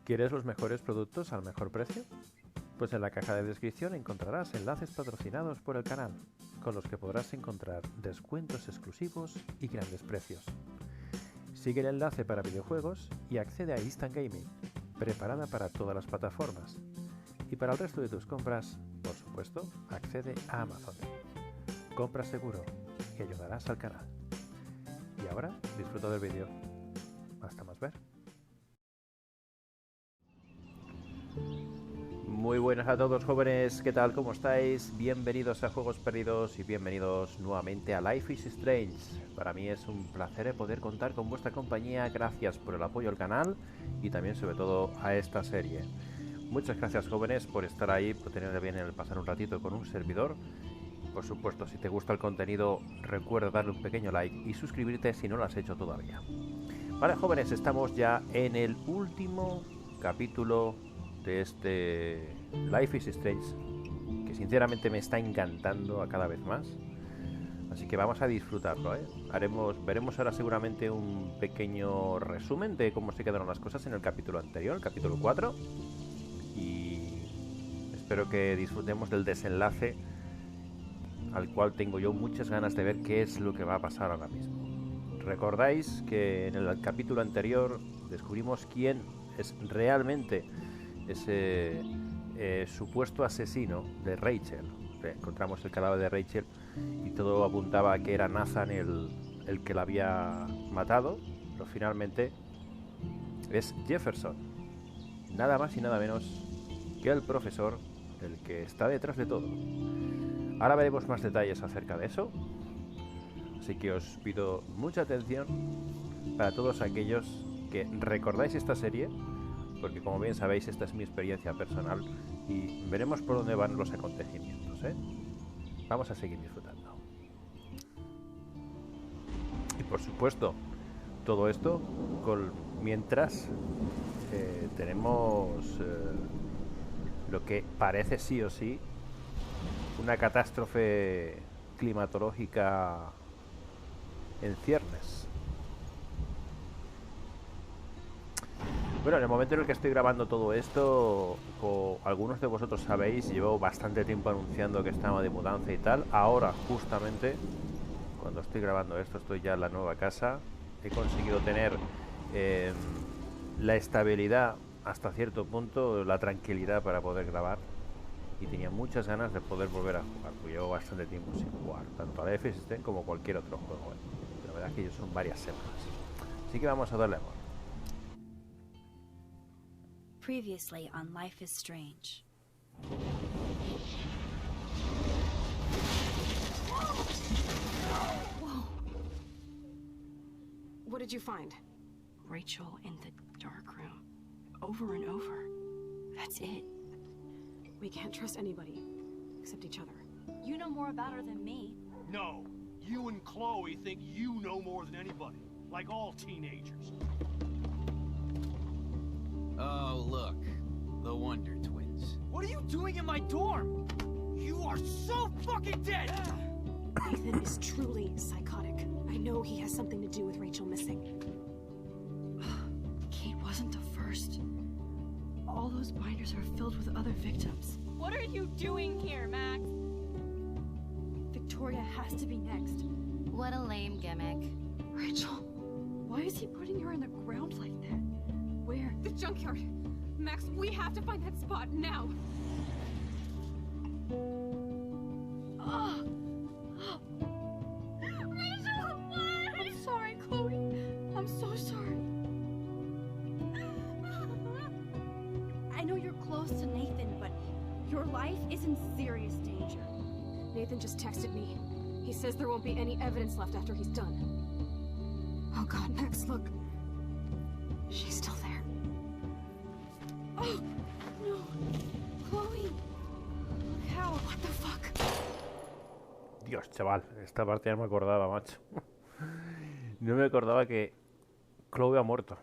¿Quieres los mejores productos al mejor precio? Pues en la caja de descripción encontrarás enlaces patrocinados por el canal, con los que podrás encontrar descuentos exclusivos y grandes precios. Sigue el enlace para videojuegos y accede a Instant Gaming, preparada para todas las plataformas. Y para el resto de tus compras, por supuesto, accede a Amazon. Compra Seguro y ayudarás al canal. Y ahora, disfruta del vídeo. Hasta más ver. Muy buenas a todos, jóvenes, ¿qué tal? ¿Cómo estáis? Bienvenidos a Juegos Perdidos y bienvenidos nuevamente a Life is Strange. Para mí es un placer poder contar con vuestra compañía. Gracias por el apoyo al canal y también sobre todo a esta serie. Muchas gracias, jóvenes, por estar ahí, por tener bien el pasar un ratito con un servidor. Por supuesto, si te gusta el contenido, recuerda darle un pequeño like y suscribirte si no lo has hecho todavía. Vale, jóvenes, estamos ya en el último capítulo de este Life is Strange, que sinceramente me está encantando a cada vez más. Así que vamos a disfrutarlo, ¿eh? Veremos ahora seguramente un pequeño resumen de cómo se quedaron las cosas en el capítulo anterior, el capítulo 4. Y espero que disfrutemos del desenlace, al cual tengo yo muchas ganas de ver qué es lo que va a pasar ahora mismo. Recordáis que en el capítulo anterior descubrimos quién es realmente ese supuesto asesino de Rachel. Encontramos el cadáver de Rachel y todo apuntaba a que era Nathan el que la había matado, pero finalmente es Jefferson, nada más y nada menos que el profesor, el que está detrás de todo. Ahora veremos más detalles acerca de eso, así que os pido mucha atención para todos aquellos que recordáis esta serie, porque como bien sabéis, esta es mi experiencia personal y veremos por dónde van los acontecimientos, ¿eh? Vamos a seguir disfrutando. Y por supuesto, todo esto mientras tenemos lo que parece sí o sí una catástrofe climatológica en ciernes. Bueno, en el momento en el que estoy grabando todo esto, como algunos de vosotros sabéis, llevo bastante tiempo anunciando que estaba de mudanza y tal. Ahora, justamente, cuando estoy grabando esto, estoy ya en la nueva casa. He conseguido tener la estabilidad hasta cierto punto, la tranquilidad para poder grabar. Y tenía muchas ganas de poder volver a jugar, porque llevo bastante tiempo sin jugar, tanto a la Life is Strange como cualquier otro juego. La verdad es que son varias semanas. Así que vamos a darle amor. Previously on Life is Strange. Whoa. What did you find? Rachel in the dark room. Over and over. That's it. We can't trust anybody, except each other. You know more about her than me. No, you and Chloe think you know more than anybody, like all teenagers. Oh, look. The Wonder Twins. What are you doing in my dorm? You are so fucking dead! Nathan is truly psychotic. I know he has something to do with Rachel missing. Kate wasn't the first. All those binders are filled with other victims. What are you doing here, Max? Victoria has to be next. What a lame gimmick. Rachel, why is he putting her in the ground like that? Where? The junkyard. Max, we have to find that spot now. Oh. Rachel, what? I'm sorry, Chloe. I'm so sorry. I know you're close to Nathan, but your life is in serious danger. Nathan just texted me. He says there won't be any evidence left after he's done. Oh God, Max, look. She's still there. Oh, no. Chloe. How? What the fuck? Dios, chaval, esta parte ya no me acordaba, macho. No me acordaba que Chloe ha muerto.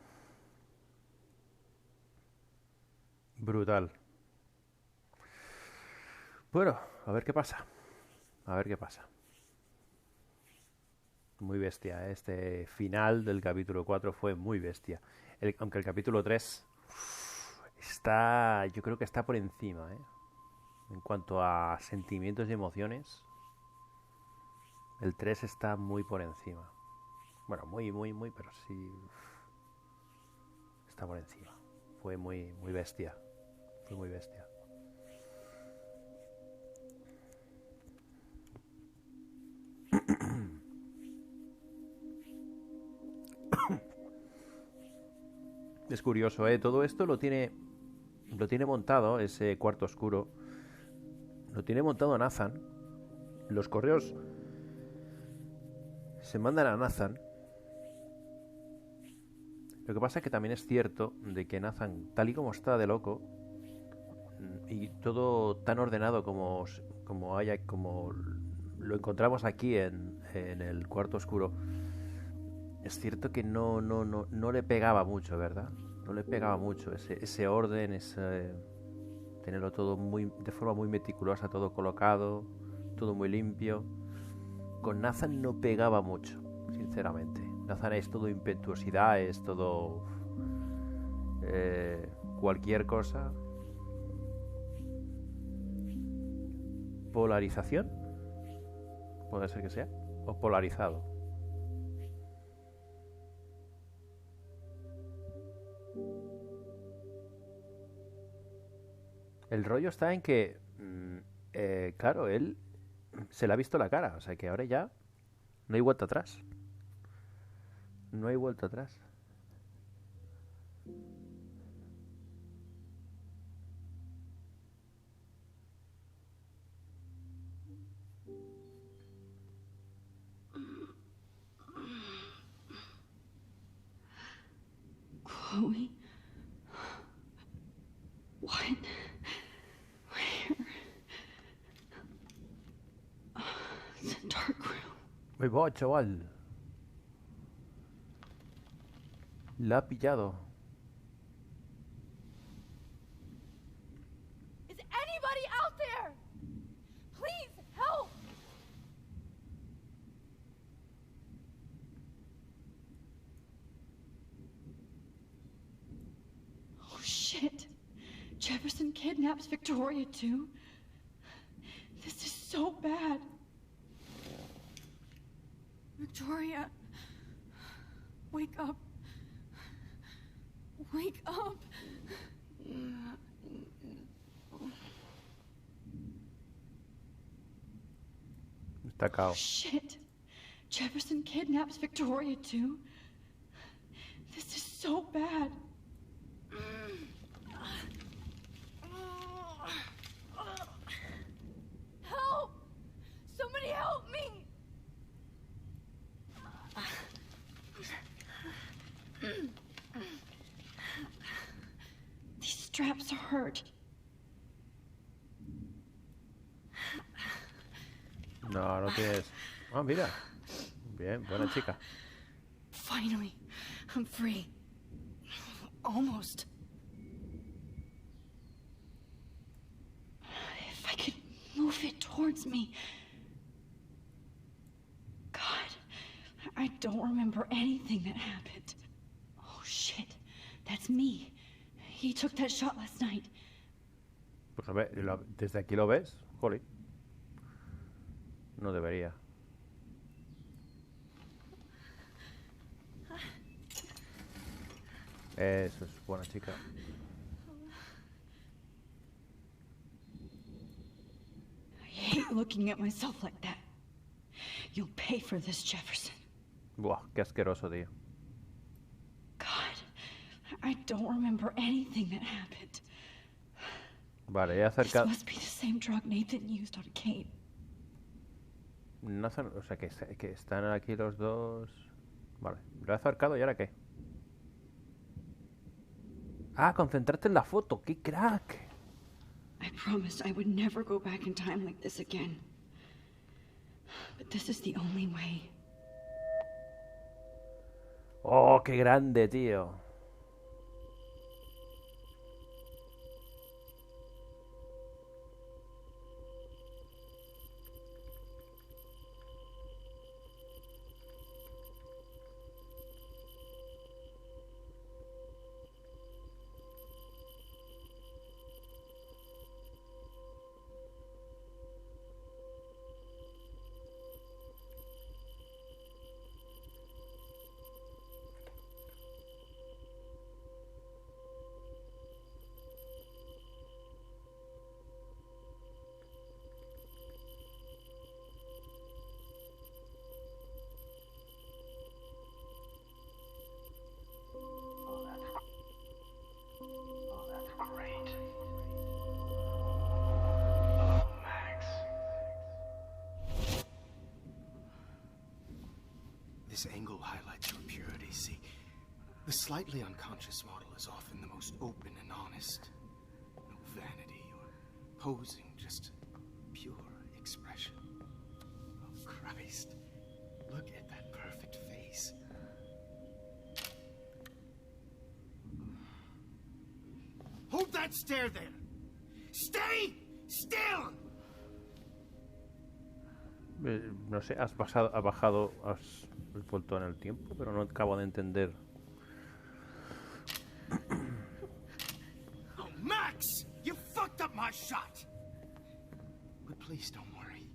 Brutal. Bueno, a ver qué pasa. A ver qué pasa. Muy bestia, ¿eh? Este final del capítulo 4 fue muy bestia. Aunque el capítulo 3 Yo creo que está por encima, ¿eh? En cuanto a sentimientos y emociones, el 3 está muy por encima. Bueno, muy, pero sí. Está por encima. Fue muy bestia. Fue muy bestia. Es curioso, ¿eh? Todo esto lo tiene montado, ese cuarto oscuro. Lo tiene montado Nathan. Los correos se mandan a Nathan. Lo que pasa es que también es cierto de que Nathan, tal y como está de loco, y todo tan ordenado como lo encontramos aquí en el cuarto oscuro, es cierto que no le pegaba mucho, ¿verdad? No le pegaba mucho ese orden, tenerlo todo de forma muy meticulosa, todo colocado, todo muy limpio. Con Nathan no pegaba mucho, sinceramente. Nathan es todo impetuosidad, es todo cualquier cosa. Polarización, puede ser que sea, o polarizado. El rollo está en que, claro, él se le ha visto la cara, o sea que ahora ya no hay vuelta atrás. No hay vuelta atrás. Chloe? What? Where? It's a dark room. Ahí va, chaval. La ha pillado. Is anybody out there? Please help! Oh shit. Jefferson kidnaps Victoria too? This is so bad. Victoria, wake up. Wake up. Está cao. Oh shit. Jefferson kidnaps Victoria too? This is so bad. Help! Somebody help me! These straps hurt. No tienes. Ah, mira. Bien, buena chica. Finally, I'm free. Almost. If I could move it towards me. God, I don't remember anything that happened. Oh shit, that's me. He took that shot last night. Pues a ver, desde aquí lo ves. Jolly. No debería. Eso es buena chica. I hate looking at myself like that. You'll pay for this, Jefferson. Buah, qué asqueroso, tío. God, I don't remember anything that happened. Vale, he This acercado. must be the same drug Nathan used on Kate. Nathan, o sea, que están aquí los dos. Vale, lo he acercado y ahora qué. Ah, concentrarte en la foto, qué crack. I promised I would never go back in time like this again. But this is the only way. Oh, qué grande, tío. This angle highlights your purity. See, the slightly unconscious model is often the most open and honest. No vanity or posing, just pure expression. Oh, Christ. Look at that perfect face. Hold that stare there! Stay still! No sé, has vuelto en el tiempo, pero no acabo de entender. Oh, Max! You fucked up my shot! But please don't worry.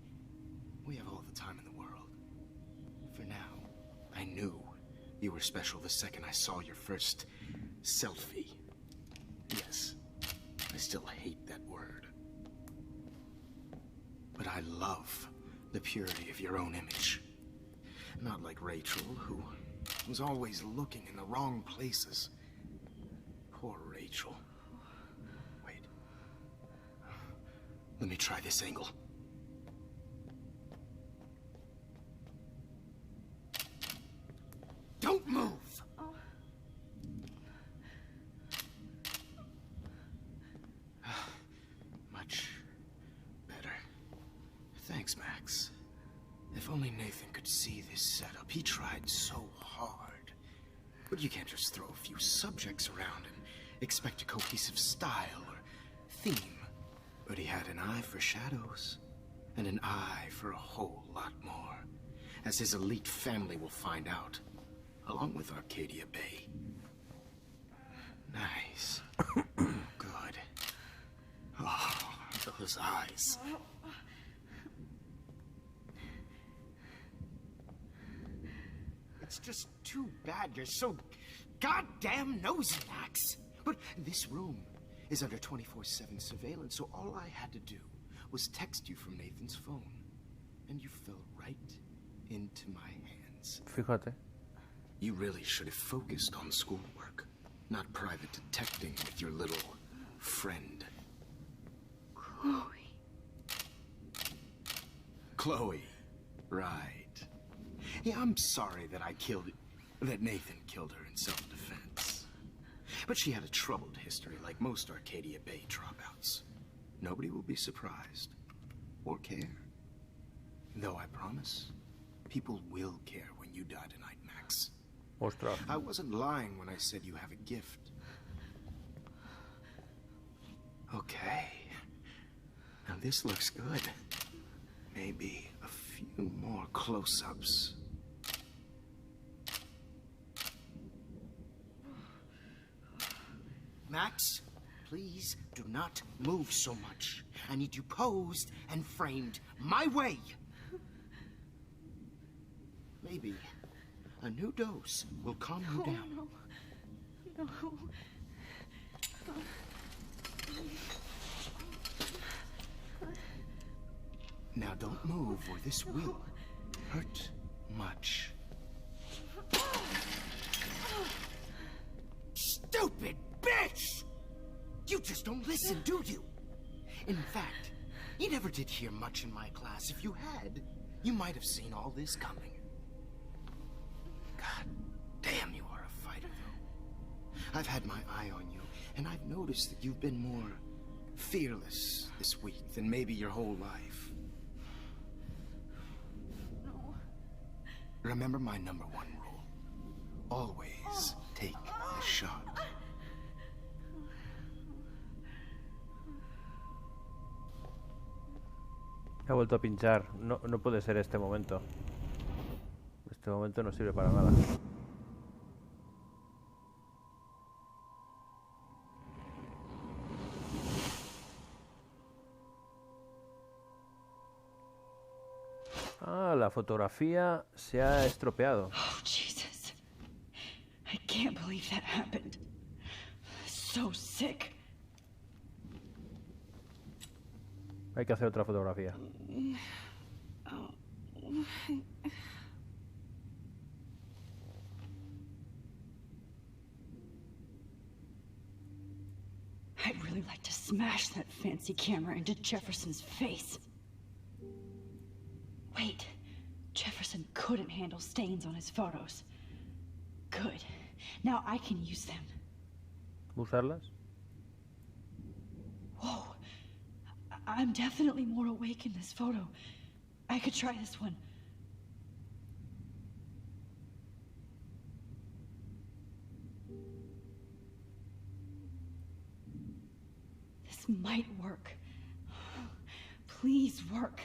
We have all the time in the world. For now, I knew you were special the second I saw your first selfie. Yes, I still hate that word. But I love the purity of your own image. Not like Rachel, who was always looking in the wrong places. Poor Rachel. Wait. Let me try this angle. Don't move! Much better. Thanks, Max. If only Nathan could see this setup. He tried so hard. But you can't just throw a few subjects around and expect a cohesive style or theme. But he had an eye for shadows, and an eye for a whole lot more, as his elite family will find out, along with Arcadia Bay. Nice. Good. Oh, those eyes. It's just too bad you're so goddamn nosy, Max. But this room is under 24/7 surveillance, so all I had to do was text you from Nathan's phone. And you fell right into my hands. Fíjate. You really should have focused on schoolwork, not private detecting with your little friend. Chloe. Chloe. Right. Yeah, I'm sorry that Nathan killed her in self-defense. But she had a troubled history like most Arcadia Bay dropouts. Nobody will be surprised. Or care. Though I promise, people will care when you die tonight, Max. Ostras. I wasn't lying when I said you have a gift. Okay. Now this looks good. Maybe a few more close-ups. Max, please do not move so much. I need you posed and framed my way. Maybe a new dose will calm you down. No. Now don't move or this will hurt much. Stupid bitch! You just don't listen, do you? In fact, you never did hear much in my class. If you had, you might have seen all this coming. God damn, you are a fighter, though. I've had my eye on you, and I've noticed that you've been more fearless this week than maybe your whole life. No. Remember my #1 rule. Always take a shot. Ha vuelto a pinchar. No puede ser este momento. Este momento no sirve para nada. Ah, la fotografía se ha estropeado. Oh, Jesus. I can't believe that happened. So sick. Hay que hacer otra fotografía. I'd really like to smash that fancy camera into Jefferson's face. Wait, Jefferson Jefferson couldn't handle stains on his photos. Good. Now I can use them. ¿Usarlas? Whoa. I'm definitely more awake in this photo. I could try this one. This might work. Please work.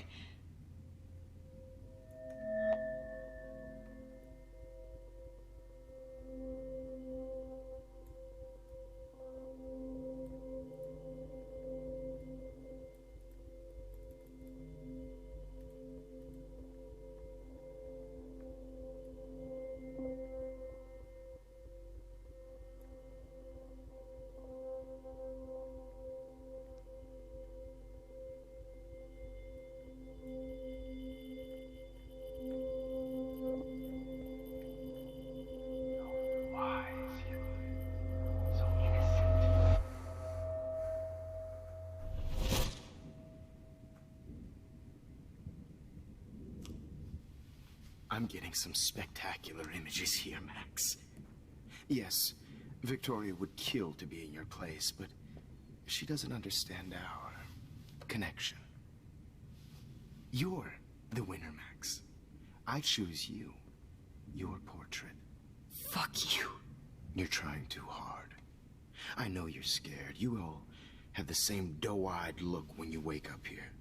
I'm getting some spectacular images here, Max. Yes, Victoria would kill to be in your place, but she doesn't understand our connection. You're the winner, Max. I choose you. Your portrait. Fuck you. You're trying too hard. I know you're scared. You all have the same doe-eyed look when you wake up here,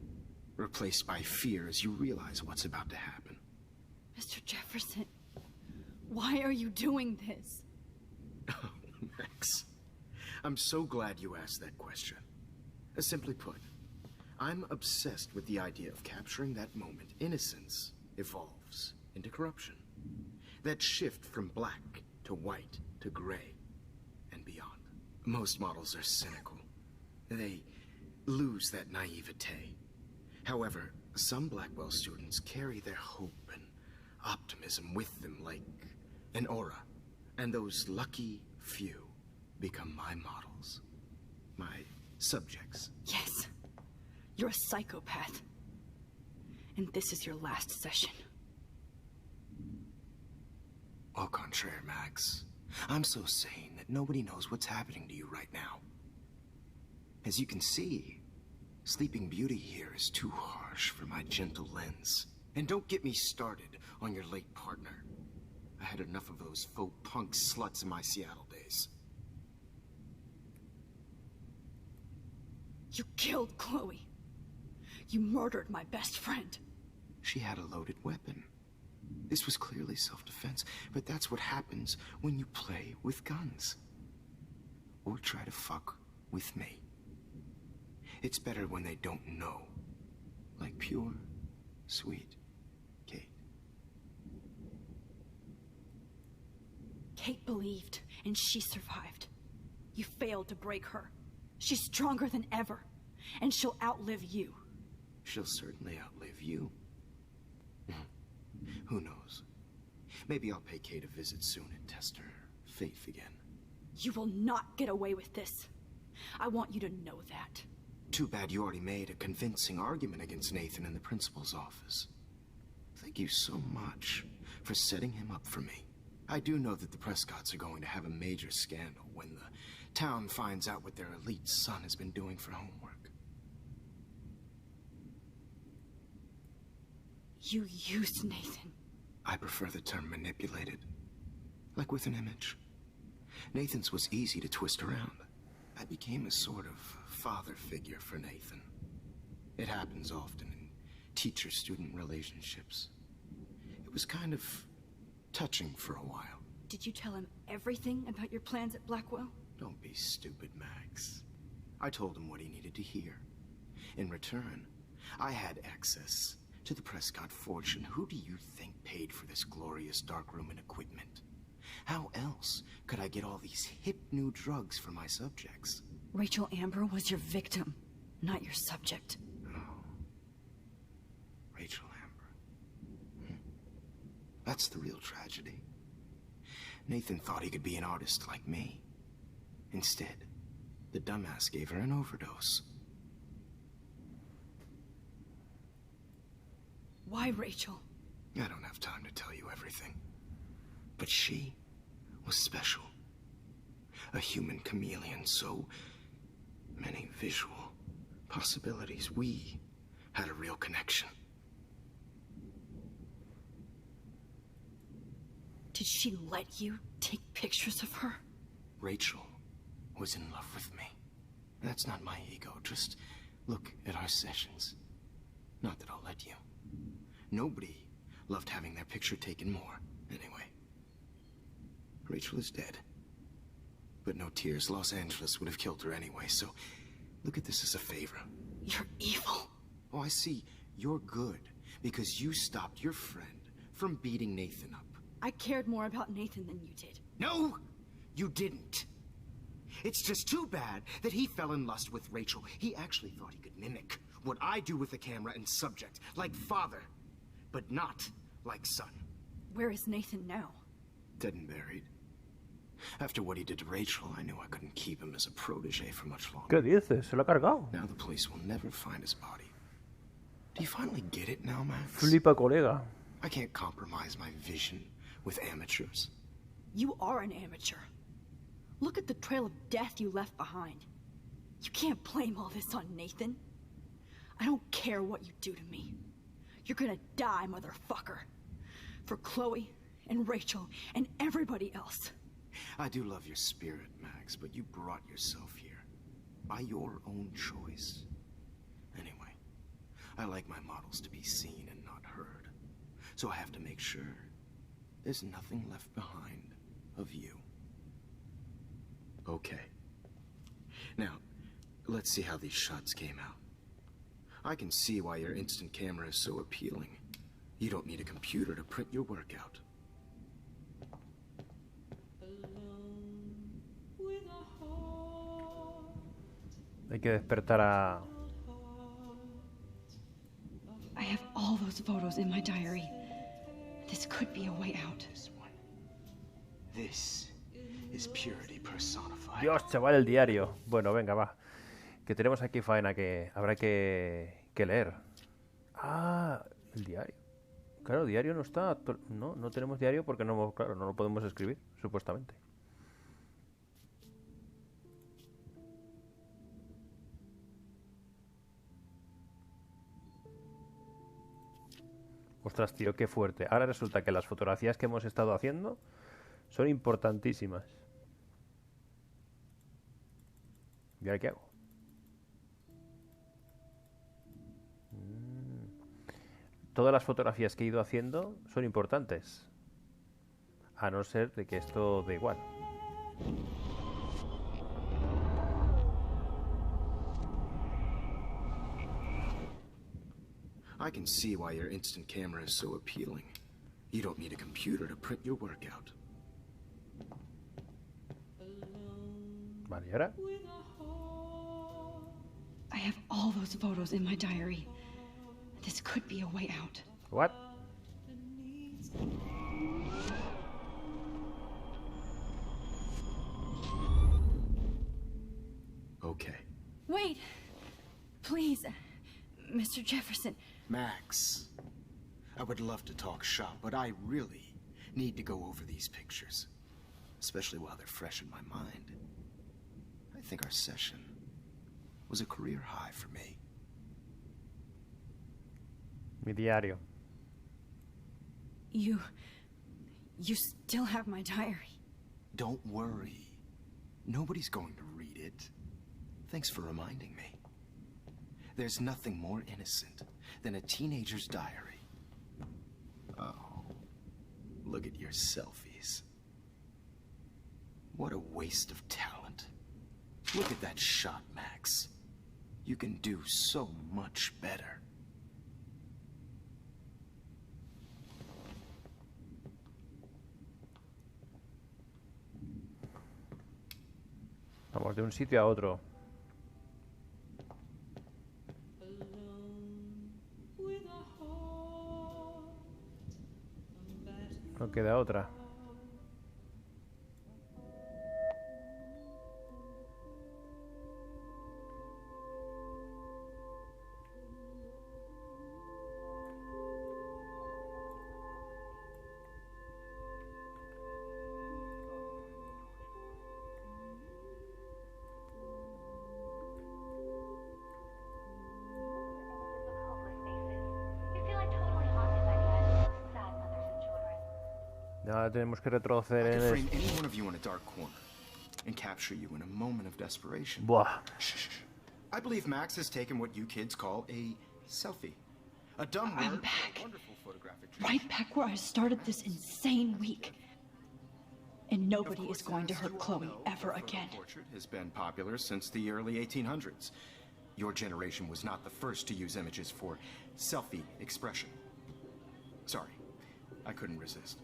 replaced by fear as you realize what's about to happen. Mr. Jefferson, why are you doing this? Oh, Max, I'm so glad you asked that question. Simply put, I'm obsessed with the idea of capturing that moment innocence evolves into corruption. That shift from black to white to gray and beyond. Most models are cynical. They lose that naivete. However, some Blackwell students carry their hope and optimism with them like an aura. And those lucky few become my models. My subjects. Yes. You're a psychopath. And this is your last session. Au contraire, Max. I'm so sane that nobody knows what's happening to you right now. As you can see, Sleeping Beauty here is too harsh for my gentle lens. And don't get me started on your late partner. I had enough of those faux punk sluts in my Seattle days. You killed Chloe. You murdered my best friend. She had a loaded weapon. This was clearly self-defense, but that's what happens when you play with guns. Or try to fuck with me. It's better when they don't know. Like pure, sweet Kate. Kate believed, and she survived. You failed to break her. She's stronger than ever, and she'll outlive you. She'll certainly outlive you. Who knows? Maybe I'll pay Kate a visit soon and test her faith again. You will not get away with this. I want you to know that. Too bad you already made a convincing argument against Nathan in the principal's office. Thank you so much for setting him up for me. I do know that the Prescotts are going to have a major scandal when the town finds out what their elite son has been doing for homework. You used Nathan. I prefer the term manipulated. Like with an image. Nathan's was easy to twist around. I became a sort of father figure for Nathan. It happens often in teacher-student relationships. It was kind of touching for a while. Did you tell him everything about your plans at Blackwell? Don't be stupid, Max. I told him what he needed to hear. In return, I had access to the Prescott fortune. Who do you think paid for this glorious darkroom and equipment? How else could I get all these hip new drugs for my subjects? Rachel Amber was your victim, not your subject. Oh. Rachel Amber. That's the real tragedy. Nathan thought he could be an artist like me. Instead, the dumbass gave her an overdose. Why Rachel? I don't have time to tell you everything. But she was special. A human chameleon, so many visual possibilities. We had a real connection. Did she let you take pictures of her? Rachel was in love with me. That's not my ego. Just look at our sessions. Not that I'll let you. Nobody loved having their picture taken more. Anyway, Rachel is dead. But no tears. Los Angeles would have killed her anyway, so look at this as a favor. You're evil. Oh, I see. You're good because you stopped your friend from beating Nathan up. I cared more about Nathan than you did. No, you didn't. It's just too bad that he fell in lust with Rachel. He actually thought he could mimic what I do with the camera and subject, like father, but not like son. Where is Nathan now? Dead and buried. After what he did to Rachel, I knew I couldn't keep him as a protege for much longer. ¿Qué dices? Se lo ha cargado. Now the police will never find his body. Do you finally get it now, Max? Flipa, colega. I can't compromise my vision with amateurs. You are an amateur. Look at the trail of death you left behind. You can't blame all this on Nathan. I don't care what you do to me. You're gonna die, motherfucker. For Chloe and Rachel and everybody else. I do love your spirit, Max, but you brought yourself here. By your own choice. Anyway, I like my models to be seen and not heard. So I have to make sure there's nothing left behind of you. Okay. Now, let's see how these shots came out. I can see why your instant camera is so appealing. You don't need a computer to print your work out. Hay que despertar a... I have all those photos in my diary. This could be a way out. This one. This is purity personified. Dios, chaval, el diario. Bueno, venga, va. Que tenemos aquí faena que habrá que leer. Ah, el diario. Claro, diario no está... No tenemos diario porque claro, no lo podemos escribir, supuestamente. Ostras, tío, qué fuerte. Ahora resulta que las fotografías que hemos estado haciendo son importantísimas. ¿Y ahora qué hago? Todas las fotografías que he ido haciendo son importantes. A no ser de que esto dé igual. I can see why your instant camera is so appealing. You don't need a computer to print your work out. Vale, ¿y ahora? I have all those photos in my diary. This could be a way out. What? Okay. Wait! Please, Mr. Jefferson. Max, I would love to talk shop, but I really need to go over these pictures. Especially while they're fresh in my mind. I think our session was a career high for me. Mi diario. You still have my diary. Don't worry. Nobody's going to read it. Thanks for reminding me. There's nothing more innocent than a teenager's diary. Oh, look at your selfies. What a waste of talent. Look at that shot, Max. You can do so much better. Vamos de un sitio a otro. No queda otra. Ahora tenemos que retroceder I en could frame el... any one of you in a dark corner and capture you in a moment of desperation. Buah. Shh. I believe Max has taken what you kids call a selfie. A dumb I'm word, back. wonderful photographic Right back where I started this insane week. And Of nobody course, is going to as hurt you all Chloe know, ever the photo again. portrait has been popular since the early 1800s. Your generation was not the first to use images for selfie expression. Sorry, I couldn't resist.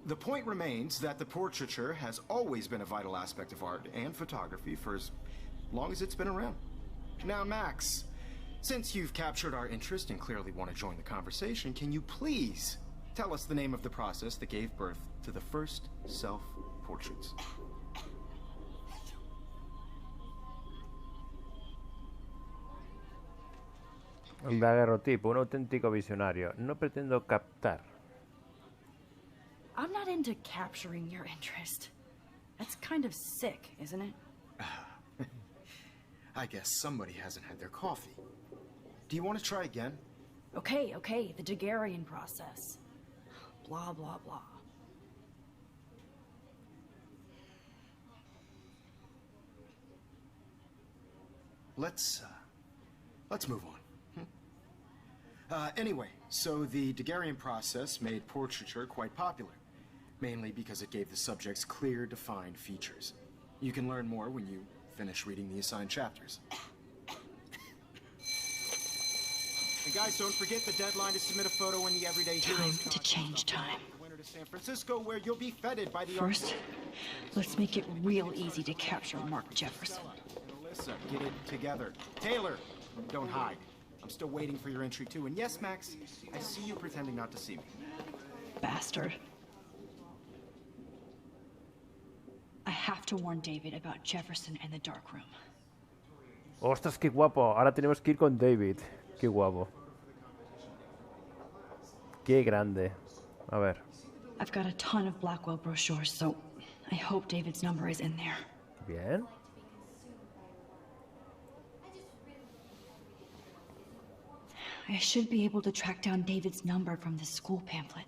The point remains that the portraiture has always been a vital aspect of art and photography for as long as it's been around. Now, Max, since you've captured our interest and clearly want to join the conversation, can you please tell us the name of the process that gave birth to the first self-portraits? El daguerrotipo, un auténtico visionario. No pretendo captar. I'm not into capturing your interest. That's kind of sick, isn't it? I guess somebody hasn't had their coffee. Do you want to try again? Okay, the Daguerrean process. Blah, blah, blah. Let's move on. Anyway, so the Daguerrean process made portraiture quite popular, mainly because it gave the subjects clear, defined features. You can learn more when you finish reading the assigned chapters. And guys, don't forget the deadline to submit a photo in the Everyday Heroes Time to contest. change time. Winter to San Francisco, where you'll be feted by the First, let's make it real easy to capture Mark Jefferson. Alyssa, get it together. Taylor, don't hide. I'm still waiting for your entry too. And yes, Max, I see you pretending not to see me. Bastard. I have to warn David about Jefferson and the dark room. ¡Ostras, qué guapo! Ahora tenemos que ir con David. ¡Qué guapo! ¡Qué grande! A ver. I've got a ton of Blackwell brochures, so I hope David's number is in there. Bien. I should be able to track down David's number from the school pamphlet.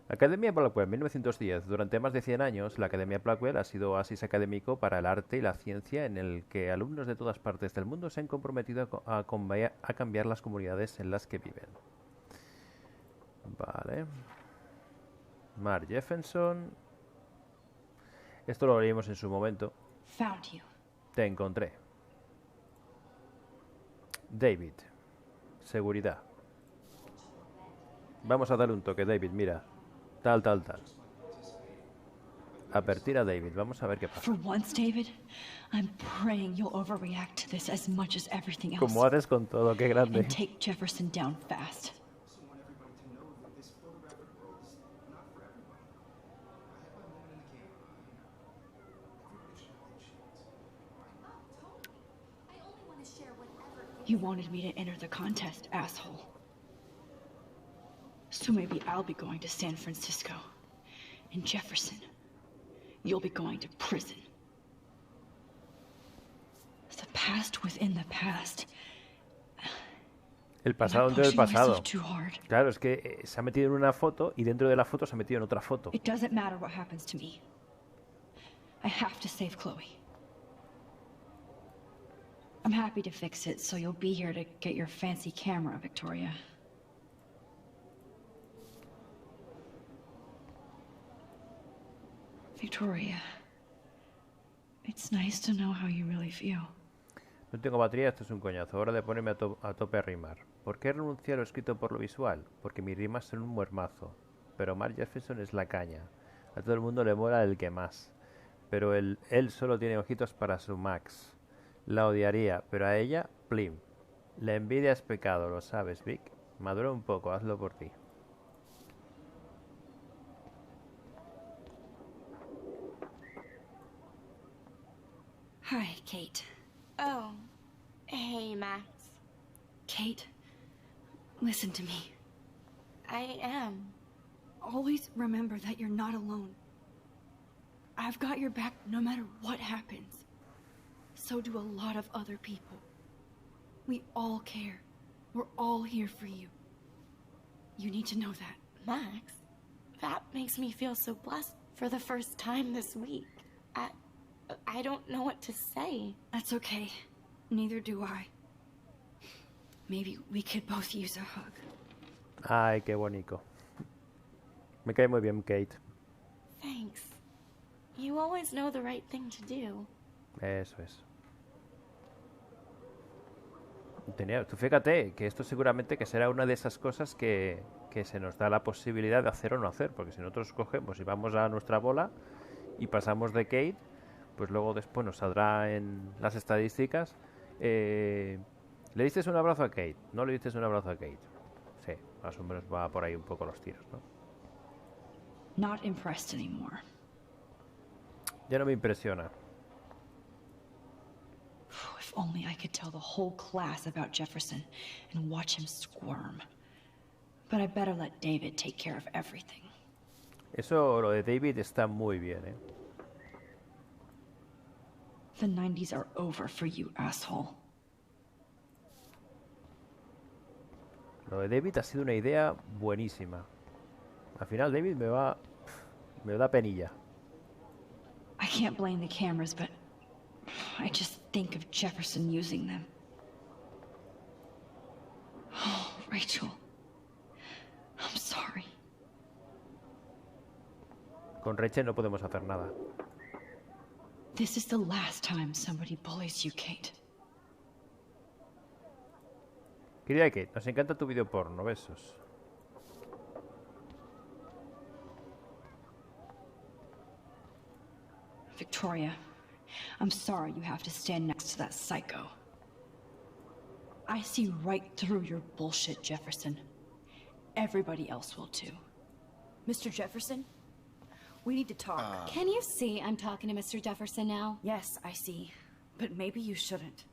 Academia Blackwell, 1910. Durante más de 100 años, la Academia Blackwell ha sido oasis académico para el arte y la ciencia en el que alumnos de todas partes del mundo se han comprometido a cambiar las comunidades en las que viven. Vale. Mark Jefferson. Esto lo leímos en su momento. Found you. Te encontré. David. Seguridad. Vamos a darle un toque, David, mira. Tal. Advertir a David. Vamos a ver qué pasa. For once, David, I'm praying you'll overreact to this as much as everything else. Como haces con todo, qué grande. And take Jefferson down fast. You wanted me to enter the contest, asshole. So maybe I'll be going to San Francisco. And Jefferson, you'll be going to prison. The past within the past. El pasado dentro del pasado. Claro, es que se ha metido en una foto y dentro de la foto se ha metido en otra foto. It doesn't matter what happens to me. I have to save Chloe. I'm happy to fix it, so you'll be here to get your fancy camera, Victoria. Victoria, it's nice to know how you really feel. No tengo batería, esto es un coñazo. Hora de ponerme a tope a rimar. ¿Por qué renunciar a lo escrito por lo visual? Porque mis rimas son un muermazo. Pero Mark Jefferson es la caña. A todo el mundo le mola el que más. Pero él solo tiene ojitos para su Max. La odiaría, pero a ella, plim. La envidia es pecado, lo sabes, Vic. Madura un poco, hazlo por ti. Hi, Kate. Oh. Hey, Max. Kate, listen to me. I am. Always remember that you're not alone. I've got your back no matter what happens. So do a lot of other people. We all care. We're all here for you. You need to know that. Max? That makes me feel so blessed for the first time this week. I don't know what to say. That's okay. Neither do I. Maybe we could both use a hug. Ay, qué bonito. Me cae muy bien Kate. Thanks. You always know the right thing to do. Eso es. Tú fíjate que esto seguramente que será una de esas cosas que se nos da la posibilidad de hacer o no hacer, porque si nosotros cogemos y vamos a nuestra bola y pasamos de Kate, pues luego después nos saldrá en las estadísticas, ¿le diste un abrazo a Kate? ¿No le diste un abrazo a Kate? Sí, más o menos va por ahí un poco los tiros, ¿no? Not impressed anymore. Ya no me impresiona. If only I could tell the whole class about Jefferson and watch him squirm. But I better let David take care of everything. Eso, lo de David está muy bien, ¿eh? The 90s are over for you, asshole. Lo de David ha sido una idea buenísima. Al final David me da penilla. I can't blame the cameras, but I just think of Jefferson using them. Oh, Rachel. I'm sorry. Con Rachel no podemos hacer nada. This is the last time somebody bullies you, Kate. Querida Kate, nos encanta tu video porno. Besos. Victoria, I'm sorry you have to stand next to that psycho. I see right through your bullshit, Jefferson. Everybody else will too. Mr. Jefferson, we need to talk. Can you see I'm talking to Mr. Jefferson now? Yes, I see. But maybe you shouldn't.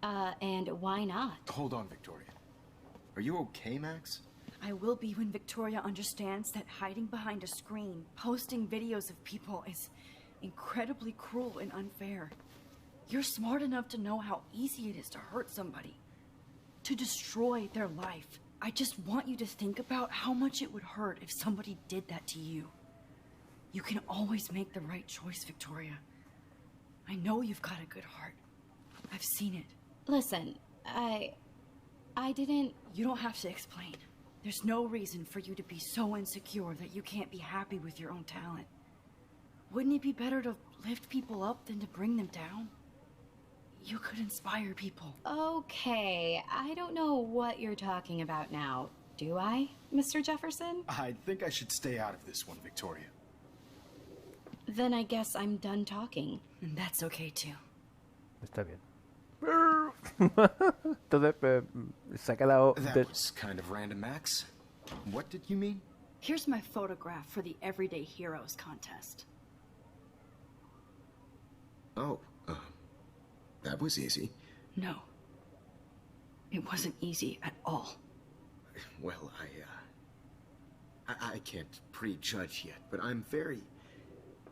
And why not? Hold on, Victoria. Are you okay, Max? I will be when Victoria understands that hiding behind a screen, posting videos of people is incredibly cruel and unfair. You're smart enough to know how easy it is to hurt somebody, to destroy their life. I just want you to think about how much it would hurt if somebody did that to you. You can always make the right choice, Victoria. I know you've got a good heart. I've seen it. Listen, I didn't... You don't have to explain. There's no reason for you to be so insecure that you can't be happy with your own talent. Wouldn't it be better to lift people up than to bring them down? You could inspire people. Okay, I don't know what you're talking about now. Do I, Mr. Jefferson? I think I should stay out of this one, Victoria. Then I guess I'm done talking. And that's okay too. Está bien. Entonces, se ha quedado... That was kind of random, Max. What did you mean? Here's my photograph for the Everyday Heroes contest. Oh, that was easy. No. It wasn't easy at all. Well, I can't prejudge yet, but I'm very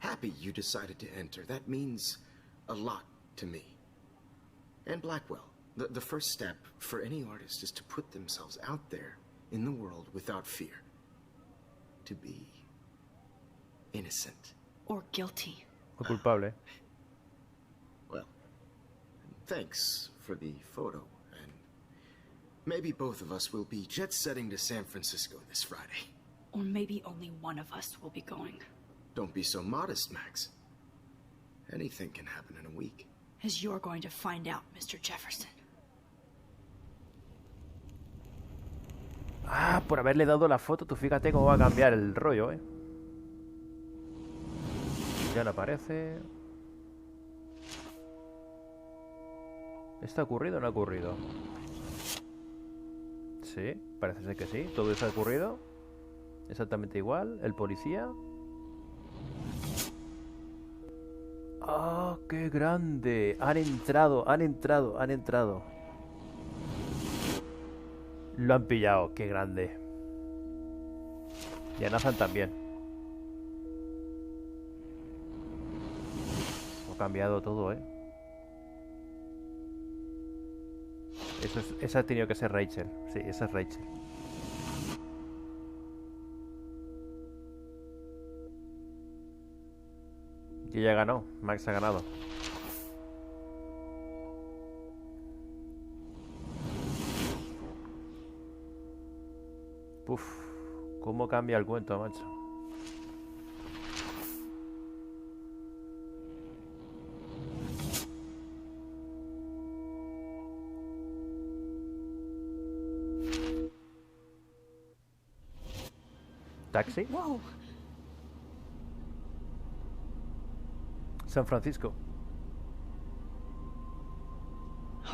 happy you decided to enter. That means a lot to me. And Blackwell, the first step for any artist is to put themselves out there in the world without fear. To be innocent. Or guilty. O culpable. Well, thanks for the photo, and maybe both of us will be jet-setting to San Francisco this Friday. Or maybe only one of us will be going. Don't be so modest, Max. Anything can happen in a week. As you're going to find out, Mr. Jefferson. Ah, por haberle dado la foto, tú fíjate cómo va a cambiar el rollo, ¿eh? Ya no aparece. ¿Esto ha ocurrido o no ha ocurrido? Sí, parece ser que sí. Todo eso ha ocurrido. Exactamente igual. El policía. ¡Oh, qué grande! Han entrado. Lo han pillado, qué grande. Y a Nathan también. Ha cambiado todo, ¿eh? Esa ha tenido que ser Rachel. Sí, esa es Rachel. que ya ganó. Max ha ganado. Puf, cómo cambia el cuento, macho. ¿Taxi? Whoa. San Francisco.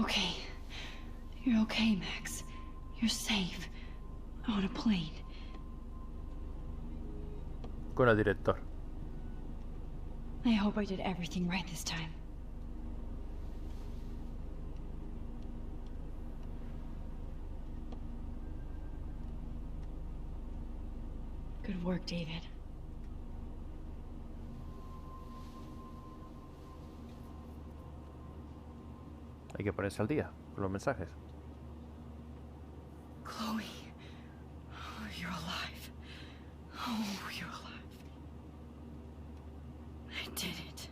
Okay. You're okay, Max. You're safe. On a plane. Con el director. I hope I did everything right this time. Good work, David. Hay que ponerse al día con los mensajes. Chloe. Oh, you're alive. Oh, you're alive. I did it.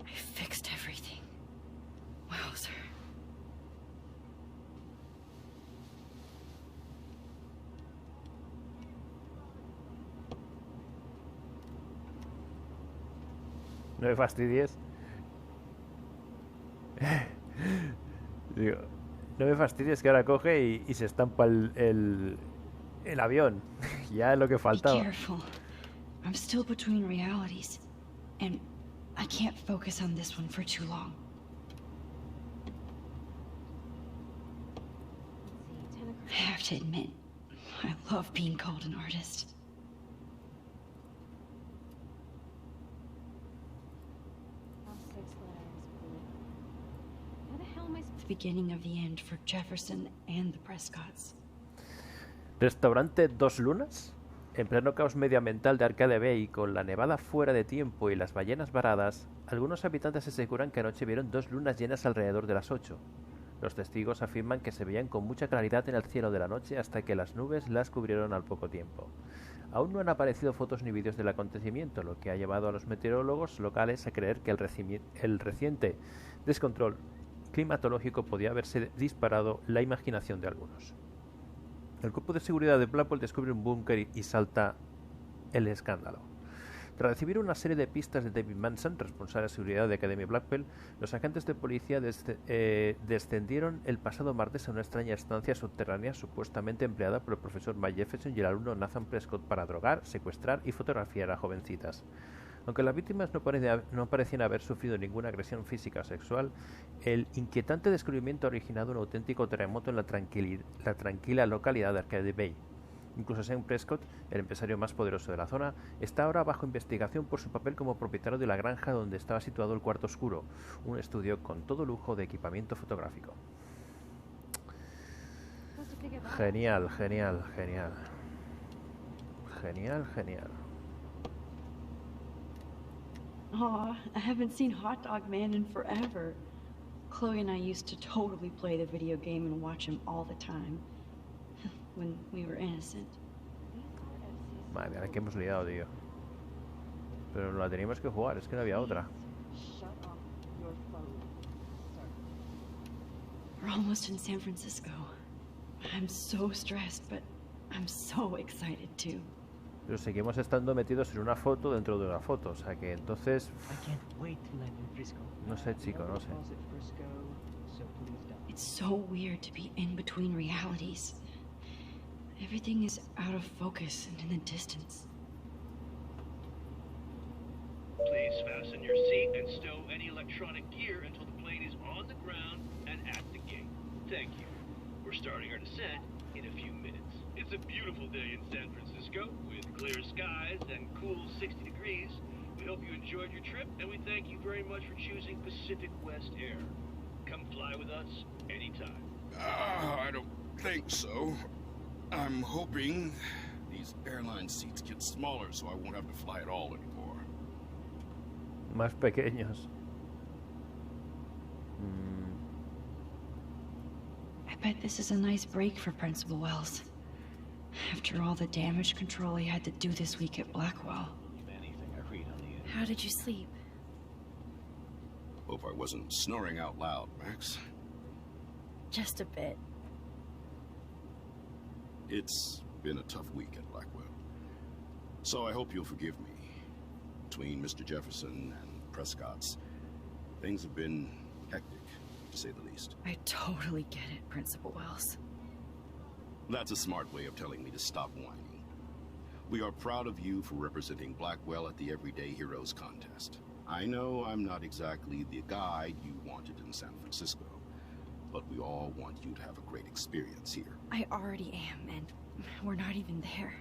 I fixed everything. Wowzer. No me fastidies. Digo, no me fastidies que ahora coge y se estampa el avión. Ya es lo que Be faltaba. careful. I'm still between realities, and I can't focus on this one for too long. I have to admit, I love being called an artist. The beginning of the end for Jefferson and the Prescotts. Restaurante Dos Lunas. En pleno caos medioambiental de Arcadia Bay, con la nevada fuera de tiempo y las ballenas varadas, algunos habitantes aseguran que anoche vieron 2 lunas llenas alrededor de las 8. Los testigos afirman que se veían con mucha claridad en el cielo de la noche hasta que las nubes las cubrieron al poco tiempo. Aún no han aparecido fotos ni vídeos del acontecimiento, lo que ha llevado a los meteorólogos locales a creer que el reciente descontrol climatológico podía haberse disparado la imaginación de algunos. El cuerpo de seguridad de Blackwell descubre un búnker y salta el escándalo. Tras recibir una serie de pistas de David Manson, responsable de seguridad de Academia Blackwell, los agentes de policía descendieron el pasado martes a una extraña estancia subterránea supuestamente empleada por el profesor Mike Jefferson y el alumno Nathan Prescott para drogar, secuestrar y fotografiar a jovencitas. Aunque las víctimas no parecían haber sufrido ninguna agresión física o sexual, el inquietante descubrimiento ha originado un auténtico terremoto en la tranquila localidad de Arcadia Bay. Incluso Sam Prescott, el empresario más poderoso de la zona, está ahora bajo investigación por su papel como propietario de la granja donde estaba situado el Cuarto Oscuro, un estudio con todo lujo de equipamiento fotográfico. Genial, genial, genial. Genial, genial. Aw, I haven't seen Hot Dog Man in forever. Chloe and I used to totally play the video game and watch him all the time. When we were innocent. Madre mía, que hemos liado, tío. Pero la teníamos que jugar, es que no había otra. We're almost in San Francisco. I'm so stressed, but I'm so excited too. Pero seguimos estando metidos en una foto dentro de una foto, o sea que entonces... No sé, chico, no sé. It's so weird to be in between realities. Everything is out of focus and in the distance. Please fasten your seat and stow any electronic gear until the plane is on the ground and at the gate. Thank you. We're starting our descent in a few minutes. It's a beautiful day in San Francisco with clear skies and cool 60 degrees. We hope you enjoyed your trip and we thank you very much for choosing Pacific West Air. Come fly with us anytime. I don't think so. I'm hoping these airline seats get smaller so I won't have to fly at all anymore. Más pequeños. I bet this is a nice break for Principal Wells. After all the damage control he had to do this week at Blackwell. How did you sleep? Hope I wasn't snoring out loud, Max. Just a bit. It's been a tough week at Blackwell. So I hope you'll forgive me. Between Mr. Jefferson and Prescott's, things have been hectic, to say the least. I totally get it, Principal Wells. That's a smart way of telling me to stop whining. We are proud of you for representing Blackwell at the Everyday Heroes contest. I know I'm not exactly the guy you wanted in San Francisco, but we all want you to have a great experience here. I already am, and we're not even there.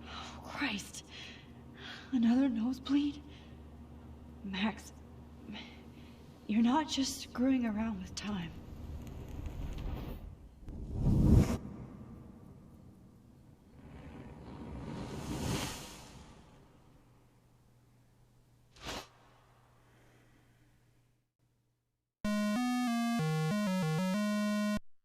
Oh, Christ. Another nosebleed? Max, you're not just screwing around with time.